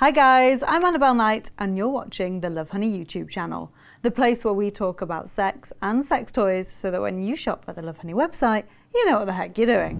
Hi guys, I'm Annabelle Knight and you're watching the Lovehoney YouTube channel, the place where we talk about sex and sex toys so that when you shop at the Lovehoney website, you know what the heck you're doing.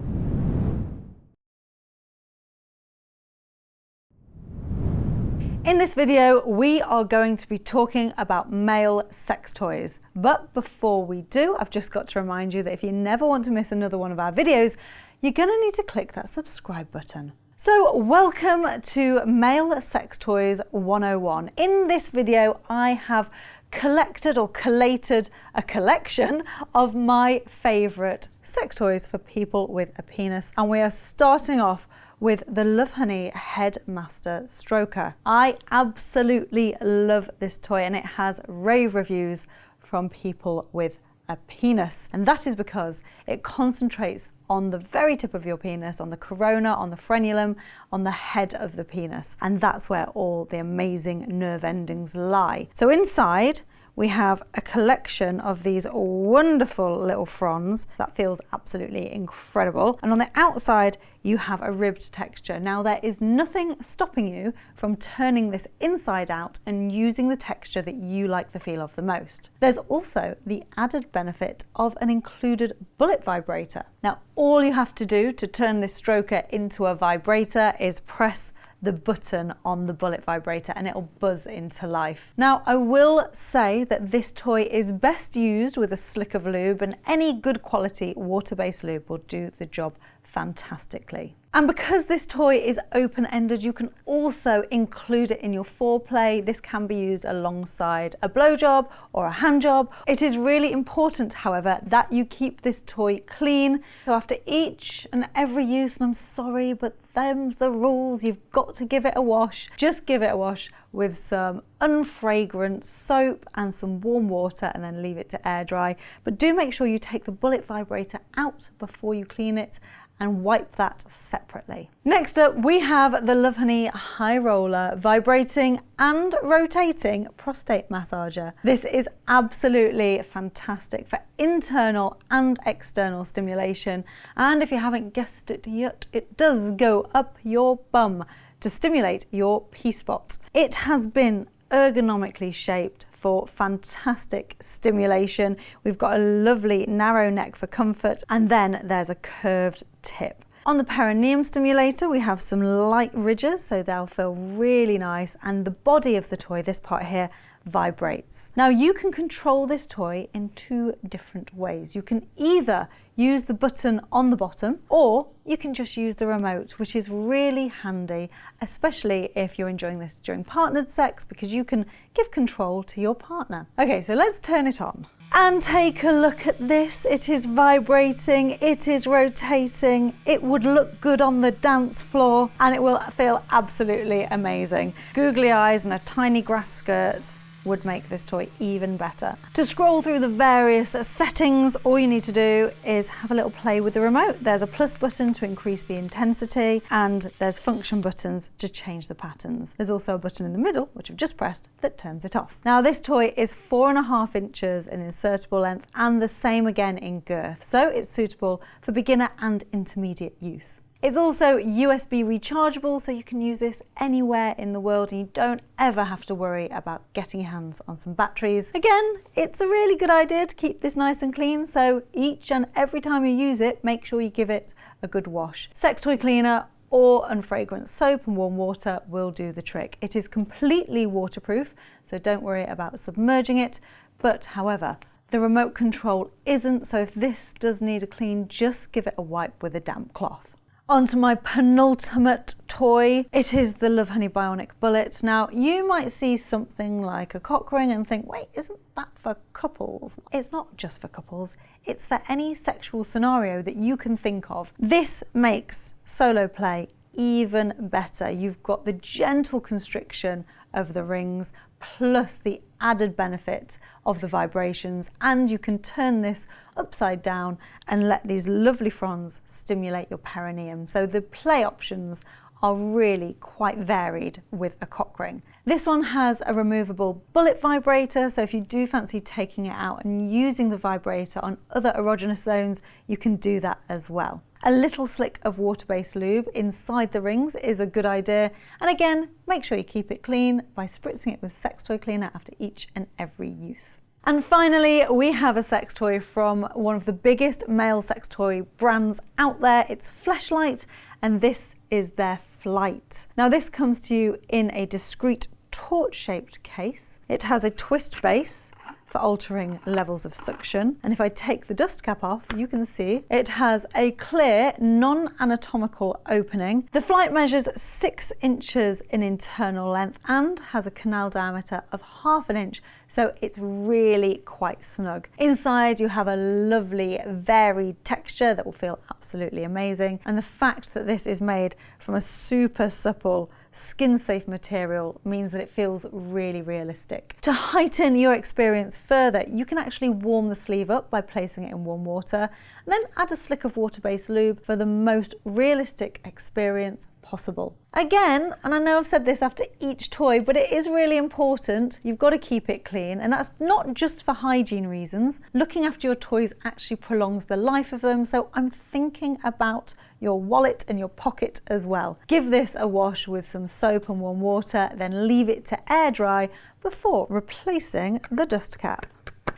In this video, we are going to be talking about male sex toys. But before we do, I've just got to remind you that if you never want to miss another one of our videos, you're going to need to click that subscribe button. So welcome to Male Sex Toys 101. In this video, I have collected or collated a collection of my favourite sex toys for people with a penis. And we are starting off with the Lovehoney Headmaster Stroker. I absolutely love this toy and it has rave reviews from people with a penis. And that is because it concentrates on the very tip of your penis, on the corona, on the frenulum, on the head of the penis. And that's where all the amazing nerve endings lie. So inside, we have a collection of these wonderful little fronds. That feels absolutely incredible. And on the outside, you have a ribbed texture. Now, there is nothing stopping you from turning this inside out and using the texture that you like the feel of the most. There's also the added benefit of an included bullet vibrator. Now, all you have to do to turn this stroker into a vibrator is press the button on the bullet vibrator and it'll buzz into life. Now, I will say that this toy is best used with a slick of lube, and any good quality water-based lube will do the job fantastically. And because this toy is open-ended, you can also include it in your foreplay. This can be used alongside a blowjob or a handjob. It is really important, however, that you keep this toy clean. So after each and every use, and I'm sorry, but them's the rules, you've got to give it a wash. Just give it a wash with some unfragrant soap and some warm water and then leave it to air dry. But do make sure you take the bullet vibrator out before you clean it and wipe that separately. Next up, we have the Lovehoney High Roller vibrating and rotating prostate massager. This is absolutely fantastic for internal and external stimulation. And if you haven't guessed it yet, it does go up your bum to stimulate your P-spot. It has been ergonomically shaped for fantastic stimulation. We've got a lovely narrow neck for comfort, and then there's a curved tip. On the perineum stimulator, we have some light ridges, so they'll feel really nice, and the body of the toy, this part here, vibrates. Now, you can control this toy in two different ways. You can either use the button on the bottom, or you can just use the remote, which is really handy, especially if you're enjoying this during partnered sex, because you can give control to your partner. Okay, so let's turn it on. And take a look at this. It is vibrating, it is rotating, it would look good on the dance floor, and it will feel absolutely amazing. Googly eyes and a tiny grass skirt would make this toy even better. To scroll through the various settings, all you need to do is have a little play with the remote. There's a plus button to increase the intensity, and there's function buttons to change the patterns. There's also a button in the middle, which I've just pressed, that turns it off. Now, this toy is 4.5 inches in insertable length and the same again in girth, so it's suitable for beginner and intermediate use. It's also USB rechargeable, so you can use this anywhere in the world and you don't ever have to worry about getting your hands on some batteries. Again, it's a really good idea to keep this nice and clean, so each and every time you use it, make sure you give it a good wash. Sex toy cleaner or unfragrant soap and warm water will do the trick. It is completely waterproof, so don't worry about submerging it, but however, the remote control isn't, so if this does need a clean, just give it a wipe with a damp cloth. Onto my penultimate toy. It is the Lovehoney Bionic Bullet. Now, you might see something like a cock ring and think, wait, isn't that for couples? It's not just for couples, it's for any sexual scenario that you can think of. This makes solo play even better. You've got the gentle constriction of the rings, plus the added benefit of the vibrations, and you can turn this upside down and let these lovely fronds stimulate your perineum. So the play options are really quite varied with a cock ring. This one has a removable bullet vibrator, so if you do fancy taking it out and using the vibrator on other erogenous zones, you can do that as well. A little slick of water-based lube inside the rings is a good idea, and again, make sure you keep it clean by spritzing it with sex toy cleaner after each and every use. And finally, we have a sex toy from one of the biggest male sex toy brands out there. It's Fleshlight, and this is their Flight. Now this comes to you in a discreet torch-shaped case. It has a twist base for altering levels of suction, and if I take the dust cap off, you can see it has a clear non-anatomical opening. The Flight measures 6 inches in internal length and has a canal diameter of 1/2 inch, so it's really quite snug. Inside you have a lovely varied texture that will feel absolutely amazing, and the fact that this is made from a super supple skin-safe material means that it feels really realistic. To heighten your experience further, you can actually warm the sleeve up by placing it in warm water, and then add a slick of water-based lube for the most realistic experience possible. Again, and I know I've said this after each toy, but it is really important, you've got to keep it clean, and that's not just for hygiene reasons. Looking after your toys actually prolongs the life of them, so I'm thinking about your wallet and your pocket as well. Give this a wash with some soap and warm water, then leave it to air dry before replacing the dust cap.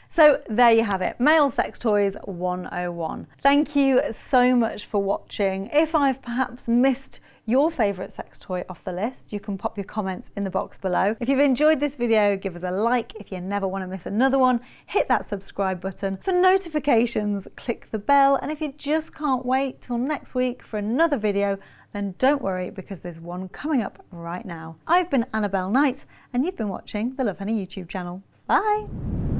So there you have it, Male Sex Toys 101. Thank you so much for watching. If I've perhaps missed your favourite sex toy off the list, you can pop your comments in the box below. If you've enjoyed this video, give us a like. If you never want to miss another one, hit that subscribe button. For notifications, click the bell. And if you just can't wait till next week for another video, then don't worry, because there's one coming up right now. I've been Annabelle Knight, and you've been watching the Lovehoney YouTube channel. Bye!